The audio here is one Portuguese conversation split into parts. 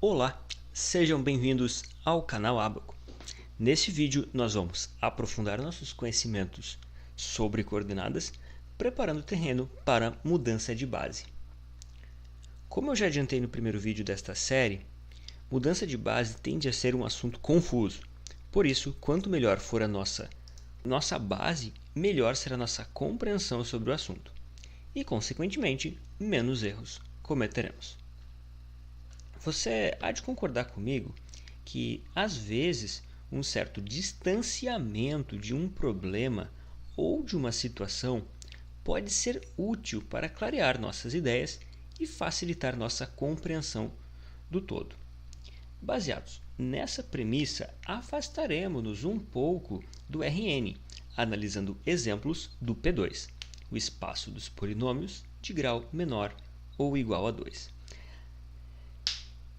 Olá, sejam bem-vindos ao canal Abaco. Neste vídeo nós vamos aprofundar nossos conhecimentos sobre coordenadas, preparando o terreno para mudança de base. Como eu já adiantei no primeiro vídeo desta série, mudança de base tende a ser um assunto confuso. Por isso, quanto melhor for a nossa base, melhor será a nossa compreensão sobre o assunto. E, consequentemente, menos erros cometeremos. Você há de concordar comigo que, às vezes, um certo distanciamento de um problema ou de uma situação pode ser útil para clarear nossas ideias e facilitar nossa compreensão do todo. Baseados nessa premissa, afastaremos-nos um pouco do RN, analisando exemplos do P2, o espaço dos polinômios de grau menor ou igual a 2.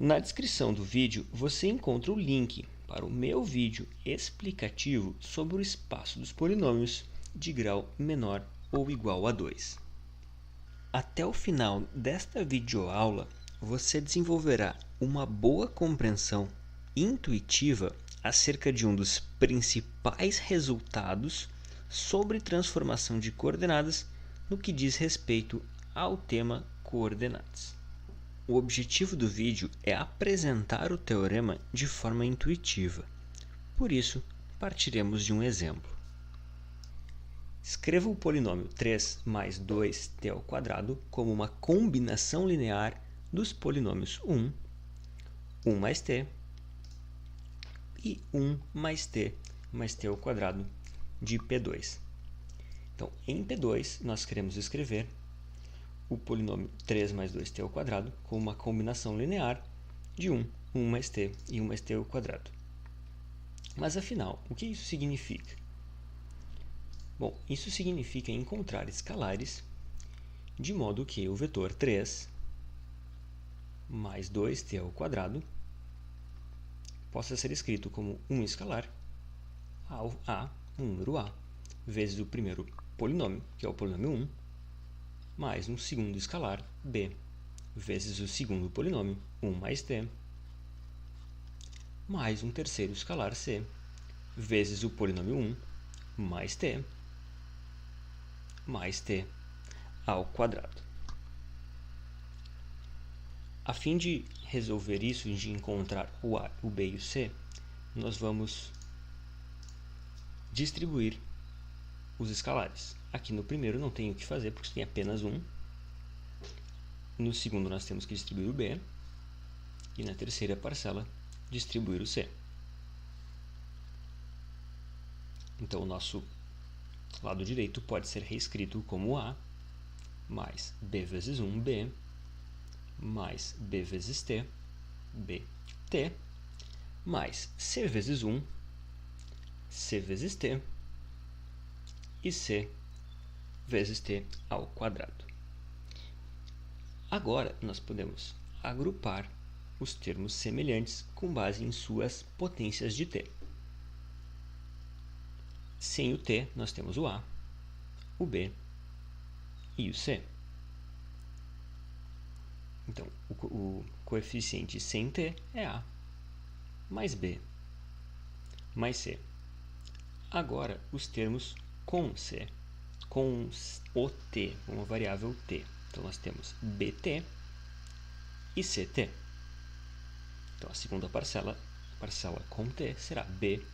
Na descrição do vídeo você encontra o link para o meu vídeo explicativo sobre o espaço dos polinômios de grau menor ou igual a 2. Até o final desta videoaula, você desenvolverá uma boa compreensão intuitiva acerca de um dos principais resultados sobre transformação de coordenadas no que diz respeito ao tema coordenadas. O objetivo do vídeo é apresentar o teorema de forma intuitiva. Por isso, partiremos de um exemplo. Escreva o polinômio 3 mais 2t² como uma combinação linear dos polinômios 1, 1 mais t e 1 mais t mais t² de P2. Então, em P2, nós queremos escrever o polinômio 3 mais 2t² com uma combinação linear de 1 mais t e 1 mais t². Mas afinal, o que isso significa? Bom, isso significa encontrar escalares de modo que o vetor 3 mais 2t² possa ser escrito como um escalar A, um número A, vezes o primeiro polinômio, que é o polinômio 1, mais um segundo escalar, b, vezes o segundo polinômio, 1 mais t, mais um terceiro escalar, c, vezes o polinômio 1, mais t ao quadrado. A fim de resolver isso, de encontrar o A, o B e o C, nós vamos distribuir os escalares. Aqui no primeiro não tem o que fazer, porque tem apenas um. No segundo nós temos que distribuir o B. E na terceira parcela, distribuir o C. Então o nosso lado direito pode ser reescrito como A mais B vezes 1B mais B vezes T, BT, mais C vezes 1, C vezes T e C vezes t ao quadrado. Agora, nós podemos agrupar os termos semelhantes com base em suas potências de t. Sem o t, nós temos o A, o B e o C. Então, o coeficiente sem t é A, mais B, mais C. Agora, os termos com C, com o t, uma variável t. Então, nós temos bt e ct. Então, a segunda parcela com t, será b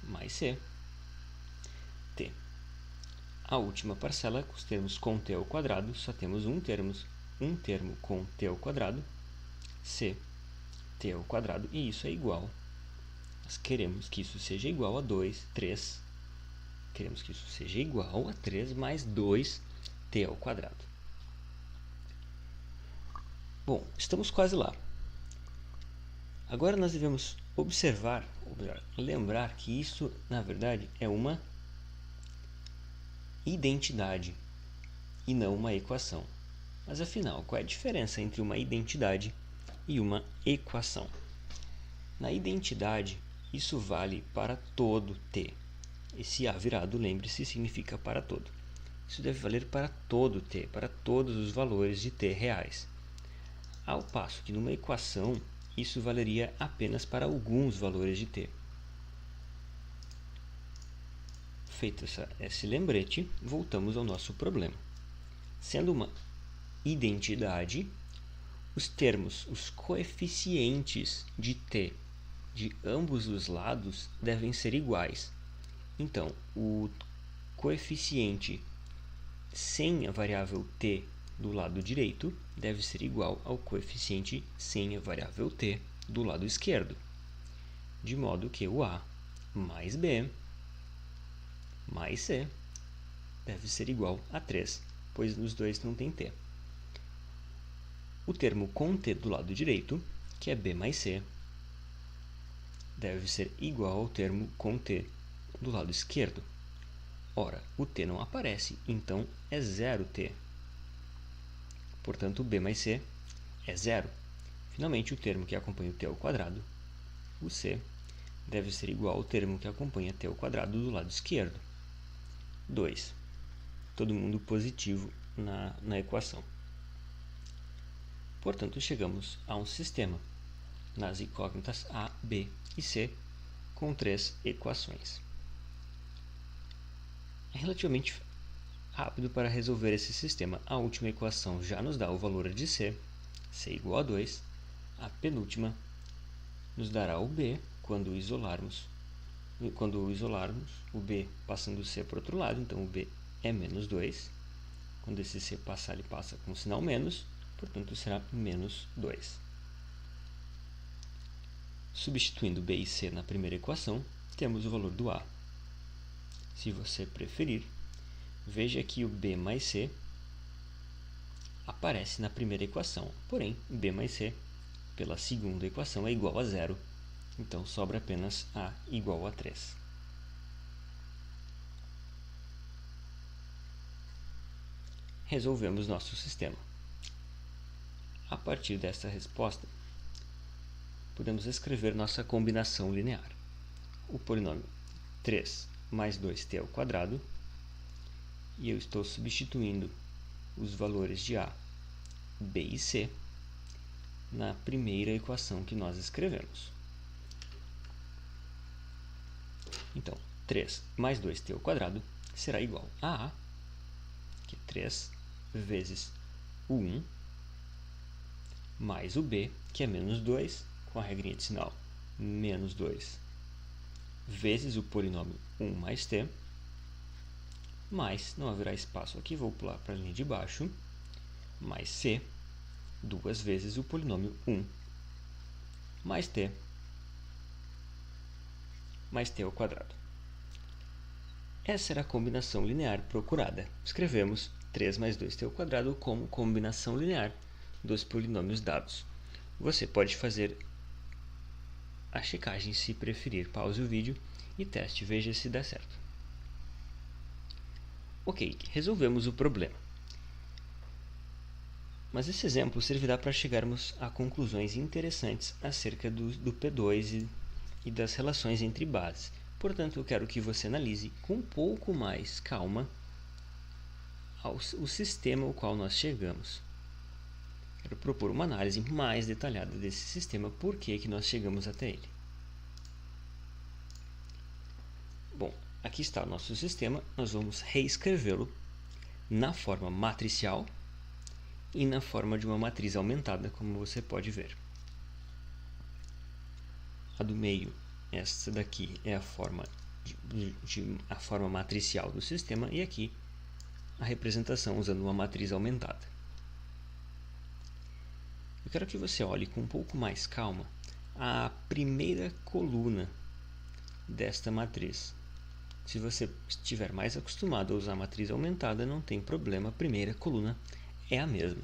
mais c, t. A última parcela, com os termos com t ao quadrado, só temos um termo com t ao quadrado, c, t ao quadrado, e isso é igual. Nós queremos que isso seja igual a 3. Queremos que isso seja igual a 3 mais 2t ao quadrado. Bom, estamos quase lá. Agora nós devemos observar, ou melhor, lembrar que isso, na verdade, é uma identidade e não uma equação. Mas afinal, qual é a diferença entre uma identidade e uma equação? Na identidade, isso vale para todo t. Esse A virado, lembre-se, significa para todo. Isso deve valer para todo t, para todos os valores de t reais. Ao passo que numa equação, isso valeria apenas para alguns valores de t. Feito esse lembrete, voltamos ao nosso problema. Sendo uma identidade, os termos, os coeficientes de t de ambos os lados devem ser iguais. Então, o coeficiente sem a variável t do lado direito deve ser igual ao coeficiente sem a variável t do lado esquerdo, de modo que o a mais b mais c deve ser igual a 3, pois os dois não têm t. O termo com t do lado direito, que é b mais c, deve ser igual ao termo com t do lado esquerdo. Ora, o t não aparece, então é 0t. Portanto, b mais c é 0. Finalmente, o termo que acompanha o t ao quadrado, o c, deve ser igual ao termo que acompanha t ao quadrado do lado esquerdo, 2. Todo mundo positivo na equação. Portanto, chegamos a um sistema nas incógnitas a, b e c com 3 equações. É relativamente rápido para resolver esse sistema. A última equação já nos dá o valor de c igual a 2. A penúltima nos dará o b quando isolarmos o b passando o c para o outro lado, então o b é menos 2. Quando esse c passar, ele passa com o sinal menos, portanto será menos 2. Substituindo b e c na primeira equação, temos o valor do a. Se você preferir, veja que o b mais c aparece na primeira equação, porém b mais c pela segunda equação é igual a 0, então sobra apenas a igual a 3. Resolvemos nosso sistema. A partir desta resposta, podemos escrever nossa combinação linear. O polinômio 3 mais 2t ao quadrado, e eu estou substituindo os valores de a, b e c na primeira equação que nós escrevemos. Então, 3 mais 2t ao quadrado será igual a a, que é 3 vezes o 1, mais o b, que é menos 2, com a regrinha de sinal menos 2, vezes o polinômio 1 mais t, mais, não haverá espaço aqui, vou pular para a linha de baixo, mais c, 2 vezes o polinômio 1, mais t ao quadrado. Essa era a combinação linear procurada. Escrevemos 3 mais 2t ao quadrado como combinação linear dos polinômios dados. Você pode fazer a checagem se preferir. Pause o vídeo e teste, veja se dá certo. Ok, resolvemos o problema. Mas esse exemplo servirá para chegarmos a conclusões interessantes acerca do P2 e das relações entre bases. Portanto, eu quero que você analise com um pouco mais calma o sistema ao qual nós chegamos. Quero propor uma análise mais detalhada desse sistema, por que nós chegamos até ele. Bom, aqui está o nosso sistema, nós vamos reescrevê-lo na forma matricial e na forma de uma matriz aumentada, como você pode ver. A do meio, esta daqui é a forma matricial do sistema, e aqui a representação usando uma matriz aumentada. Eu quero que você olhe com um pouco mais calma a primeira coluna desta matriz. Se você estiver mais acostumado a usar a matriz aumentada, não tem problema, a primeira coluna é a mesma.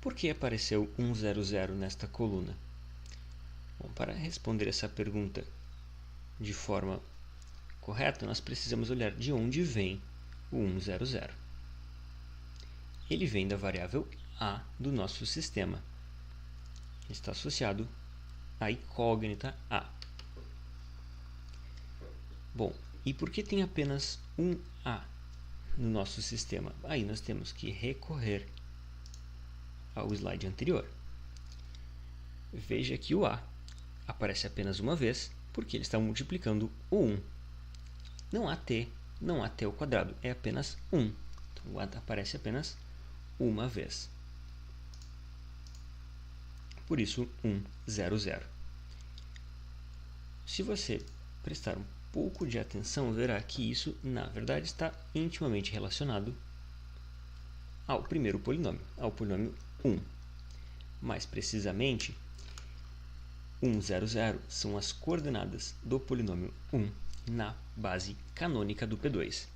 Por que apareceu 100 nesta coluna? Bom, para responder essa pergunta de forma correta, nós precisamos olhar de onde vem o 100. Ele vem da variável a do nosso sistema. Está associado à incógnita a. Bom, e por que tem apenas um a no nosso sistema? Aí nós temos que recorrer ao slide anterior. veja que o a aparece apenas uma vez, porque ele está multiplicando o 1. Não há t ao quadrado, é apenas 1. Então, o a aparece apenas uma vez. Por isso, 1, 0, 0. Se você prestar um pouco de atenção, verá que isso, na verdade, está intimamente relacionado ao primeiro polinômio, ao polinômio 1. Mais precisamente, 1, 0, 0 são as coordenadas do polinômio 1 na base canônica do P2.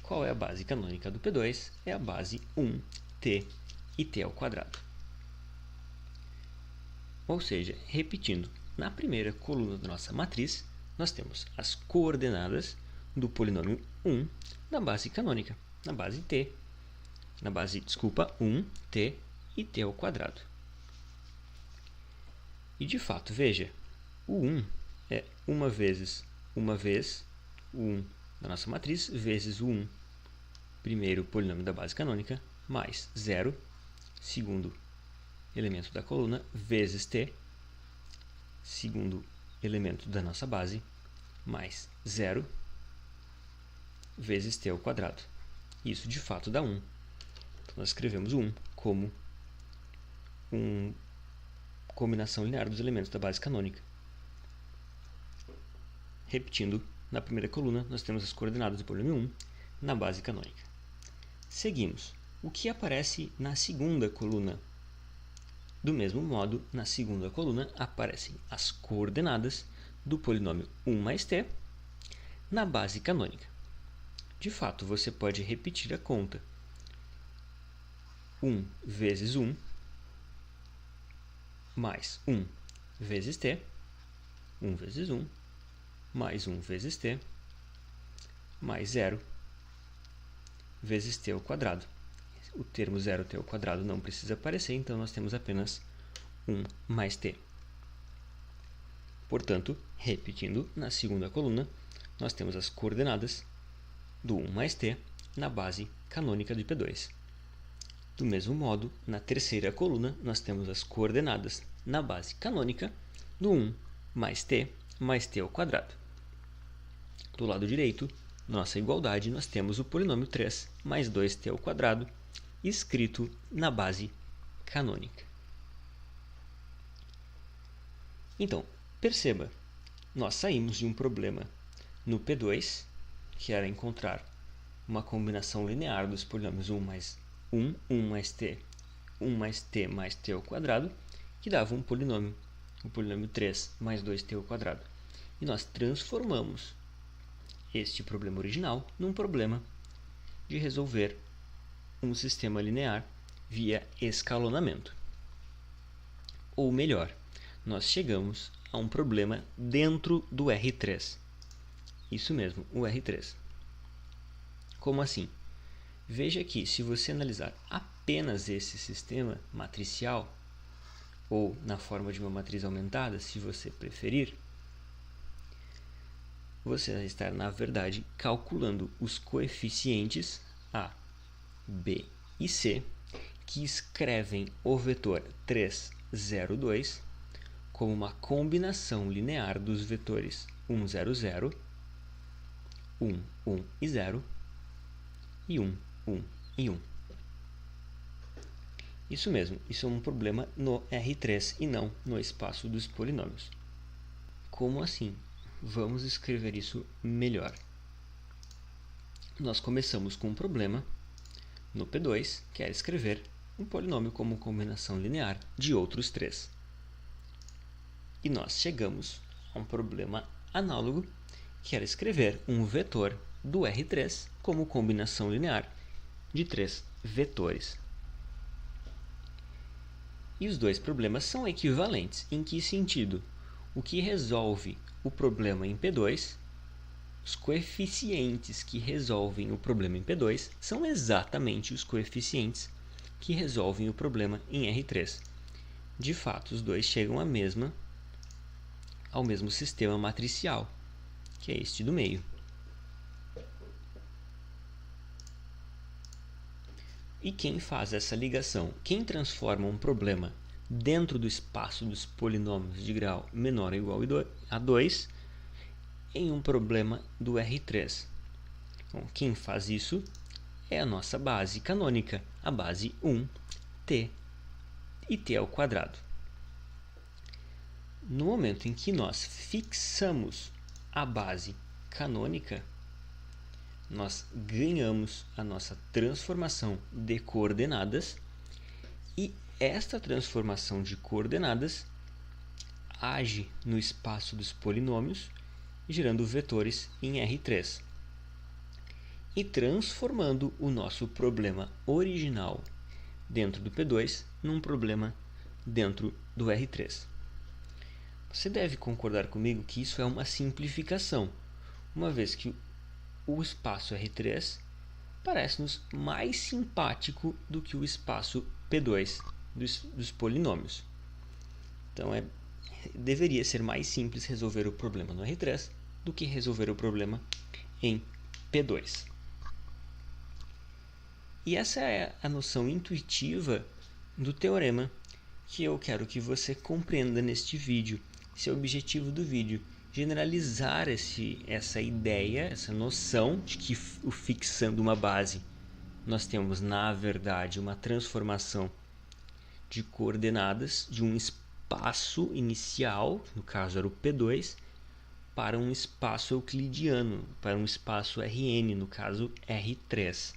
Qual é a base canônica do P2? É a base 1t e t ao quadrado. Ou seja, repetindo, na primeira coluna da nossa matriz, nós temos as coordenadas do polinômio 1 na base canônica, na base 1t e t ao quadrado. E de fato, veja, o 1 é uma vez o 1 da nossa matriz, vezes o 1, primeiro polinômio da base canônica, mais 0, segundo elemento da coluna, vezes t, segundo elemento da nossa base, mais 0, vezes t ao quadrado. Isso de fato dá 1. Então, nós escrevemos o 1 como uma combinação linear dos elementos da base canônica. Repetindo, na primeira coluna, nós temos as coordenadas do polinômio 1 na base canônica. Seguimos. O que aparece na segunda coluna? Do mesmo modo, na segunda coluna aparecem as coordenadas do polinômio 1 mais t na base canônica. De fato, você pode repetir a conta. 1 vezes 1 mais 1 vezes t, 1 vezes 1, mais 1 vezes t, mais 0 vezes t ao quadrado. O termo 0t ao quadrado não precisa aparecer, então nós temos apenas 1 mais t. Portanto, repetindo, na segunda coluna, nós temos as coordenadas do 1 mais t na base canônica de P2. Do mesmo modo, na terceira coluna, nós temos as coordenadas na base canônica do 1 mais t ao quadrado. Do lado direito, nossa igualdade, nós temos o polinômio 3 mais 2t ao quadrado, escrito na base canônica. Então, perceba, nós saímos de um problema no P2, que era encontrar uma combinação linear dos polinômios 1 mais 1, 1 mais t, 1 mais t ao quadrado, que dava um polinômio, o polinômio 3 mais 2t ao quadrado. E nós transformamos este problema original num problema de resolver um sistema linear via escalonamento. Ou melhor, nós chegamos a um problema dentro do R3. Isso mesmo, o R3. Como assim? Veja que, se você analisar apenas esse sistema matricial, ou na forma de uma matriz aumentada, se você preferir, você vai estar, na verdade, calculando os coeficientes A, B e C, que escrevem o vetor 3, 0, 2 como uma combinação linear dos vetores 1, 0, 0, 1, 1 e 0 e 1, 1 e 1. Isso mesmo, isso é um problema no R3 e não no espaço dos polinômios. Como assim? Vamos escrever isso melhor. Nós começamos com um problema no P2, que era escrever um polinômio como combinação linear de outros 3. E nós chegamos a um problema análogo, que era escrever um vetor do R3 como combinação linear de 3 vetores. E os dois problemas são equivalentes. Em que sentido? O que resolve o problema em P2, os coeficientes que resolvem o problema em P2 são exatamente os coeficientes que resolvem o problema em R3. De fato, os dois chegam ao mesmo sistema matricial, que é este do meio. E quem faz essa ligação? Quem transforma um problema dentro do espaço dos polinômios de grau menor ou igual a 2 em um problema do R3. Bom, quem faz isso é a nossa base canônica, a base 1t e t ao quadrado. No momento em que nós fixamos a base canônica, nós ganhamos a nossa transformação de coordenadas e esta transformação de coordenadas age no espaço dos polinômios, gerando vetores em R3 e transformando o nosso problema original dentro do P2 num problema dentro do R3. Você deve concordar comigo que isso é uma simplificação, uma vez que o espaço R3 parece-nos mais simpático do que o espaço P2 dos polinômios. Então, deveria ser mais simples resolver o problema no R3 do que resolver o problema em P2. E essa é a noção intuitiva do teorema que eu quero que você compreenda neste vídeo. Esse é o objetivo do vídeo, generalizar essa ideia, essa noção de que fixando uma base nós temos, na verdade, uma transformação de coordenadas de um espaço inicial, no caso era o P2, para um espaço euclidiano, para um espaço Rn, no caso R3.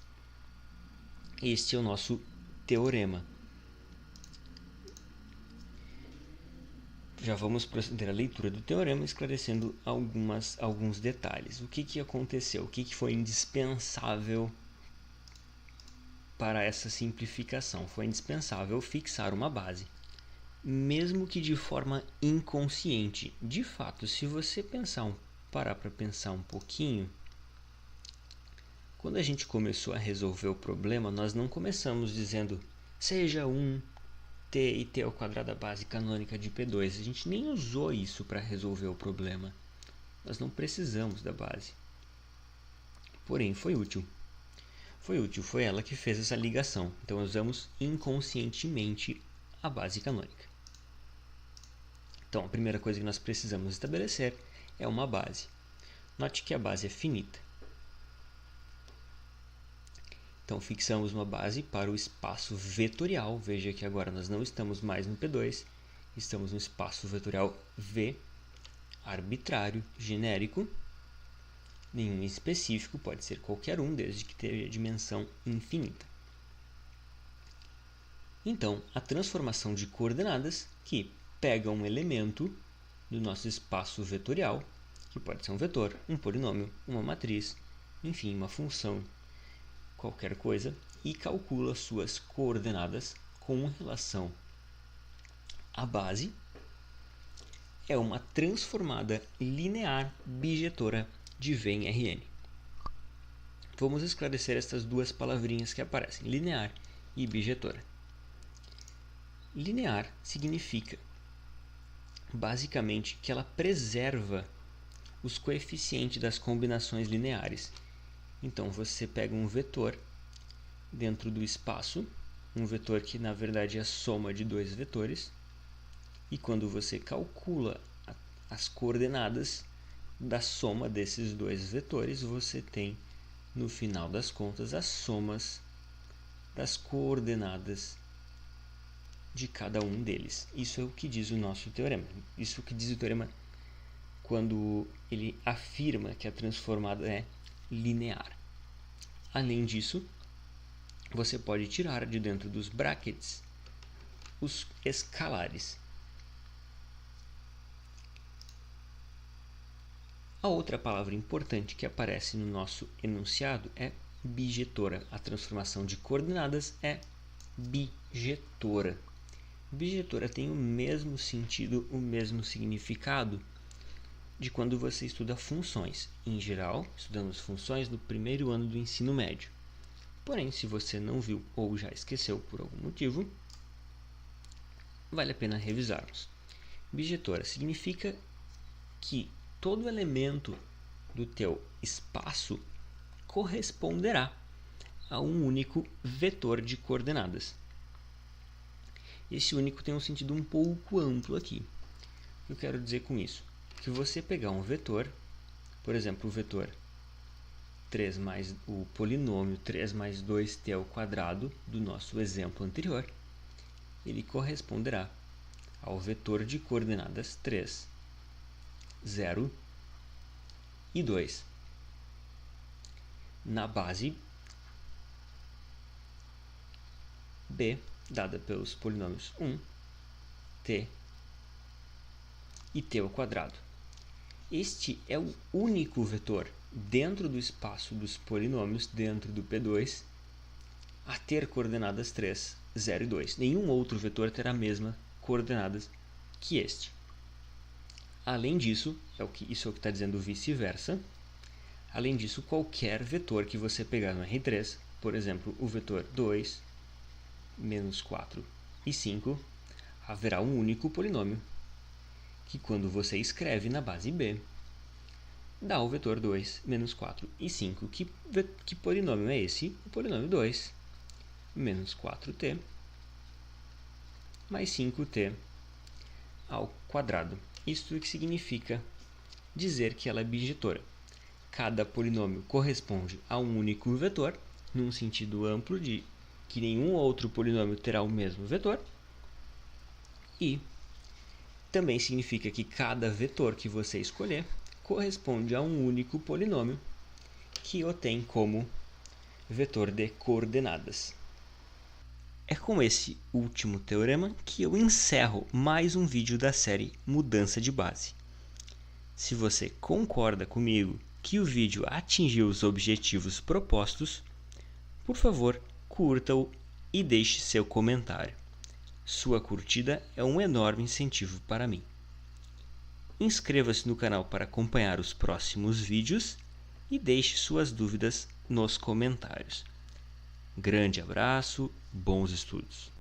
Este é o nosso teorema. Já vamos proceder à leitura do teorema, esclarecendo alguns detalhes. O que aconteceu? O que foi indispensável para essa simplificação? Foi indispensável fixar uma base, mesmo que de forma inconsciente. De fato, se você parar para pensar um pouquinho, quando a gente começou a resolver o problema, nós não começamos dizendo seja 1t e t ao quadrado da base canônica de P2. A gente nem usou isso para resolver o problema. Nós não precisamos da base. Porém, foi útil. Foi ela que fez essa ligação. Então, usamos inconscientemente a base canônica. Então, a primeira coisa que nós precisamos estabelecer é uma base. Note que a base é finita. Então, fixamos uma base para o espaço vetorial. Veja que agora nós não estamos mais no P2, estamos no espaço vetorial V, arbitrário, genérico, nenhum específico, pode ser qualquer um, desde que tenha dimensão infinita. Então, a transformação de coordenadas, que pega um elemento do nosso espaço vetorial, que pode ser um vetor, um polinômio, uma matriz, enfim, uma função, qualquer coisa, e calcula suas coordenadas com relação à base, é uma transformada linear bijetora de V em Rn. Vamos esclarecer estas duas palavrinhas que aparecem, linear e bijetora. Linear significa, basicamente, que ela preserva os coeficientes das combinações lineares. Então, você pega um vetor dentro do espaço, um vetor que na verdade é a soma de dois vetores, e quando você calcula as coordenadas da soma desses dois vetores, você tem, no final das contas, as somas das coordenadas de cada um deles. Isso é o que diz o nosso teorema. Isso é o que diz o teorema quando ele afirma que a transformada é linear. Além disso, você pode tirar de dentro dos brackets os escalares. A outra palavra importante que aparece no nosso enunciado é bijetora. A transformação de coordenadas é bijetora. Bijetora tem o mesmo sentido, o mesmo significado de quando você estuda funções. Em geral, estudamos funções no primeiro ano do ensino médio. Porém, se você não viu ou já esqueceu por algum motivo, vale a pena revisarmos. Bijetora significa que todo elemento do teu espaço corresponderá a um único vetor de coordenadas. Esse único tem um sentido um pouco amplo aqui. O que eu quero dizer com isso? Que você pegar um vetor, por exemplo, o vetor 3 mais o polinômio 3 mais 2t ao quadrado do nosso exemplo anterior, ele corresponderá ao vetor de coordenadas 3, 0 e 2 na base B, dada pelos polinômios 1, t e t ao quadrado. Este é o único vetor dentro do espaço dos polinômios, dentro do P2, a ter coordenadas 3, 0 e 2. Nenhum outro vetor terá a mesma coordenadas que este. Além disso, isso é o que está dizendo vice-versa. Além disso, qualquer vetor que você pegar no R3, por exemplo, o vetor 2, menos 4 e 5, haverá um único polinômio que, quando você escreve na base B, dá o vetor 2, menos 4 e 5. Que polinômio é esse? O polinômio 2, menos 4t, mais 5t ao quadrado. Isto que significa dizer que ela é bijetora. Cada polinômio corresponde a um único vetor, num sentido amplo de que nenhum outro polinômio terá o mesmo vetor, e também significa que cada vetor que você escolher corresponde a um único polinômio que o tem como vetor de coordenadas. É com esse último teorema que eu encerro mais um vídeo da série Mudança de Base. Se você concorda comigo que o vídeo atingiu os objetivos propostos, por favor, curta-o e deixe seu comentário. Sua curtida é um enorme incentivo para mim. Inscreva-se no canal para acompanhar os próximos vídeos e deixe suas dúvidas nos comentários. Grande abraço, bons estudos!